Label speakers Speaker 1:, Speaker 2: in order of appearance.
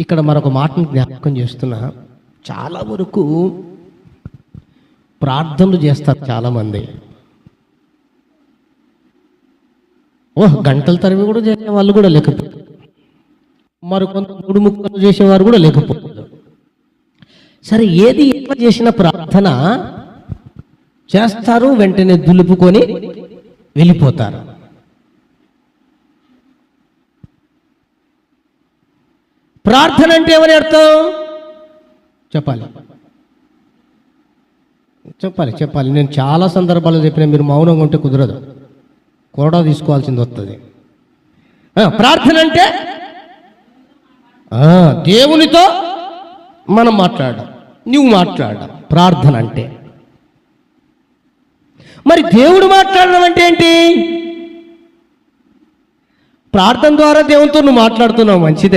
Speaker 1: ఇక్కడ మరొక మాటను జ్ఞాపకం చేస్తున్నా. చాలా వరకు ప్రార్థనలు చేస్తారు చాలామంది. గంటల తరబడి కూడా చేసే వాళ్ళు కూడా లేకపోతే, మరికొంత 3 ముక్కలు చేసేవారు కూడా లేకపోతే, సరే ఏది ఎట్లా చేసిన ప్రార్థన చేస్తారు, వెంటనే దులుపుకొని వెళ్ళిపోతారు. ప్రార్థన అంటే ఏమని అర్థం చెప్పాలి చెప్పాలి చెప్పాలి నేను చాలా సందర్భాల్లో చెప్పిన, మీరు మౌనంగా ఉంటే కుదరదు, కూడా తీసుకోవాల్సింది వస్తుంది. ప్రార్థన అంటే దేవునితో మనం మాట్లాడడం, నువ్వు మాట్లాడడం ప్రార్థన అంటే. మరి దేవుడు మాట్లాడడం అంటే ఏంటి? ప్రార్థన ద్వారా దేవునితో నువ్వు మాట్లాడుతున్నావు, మంచిదే.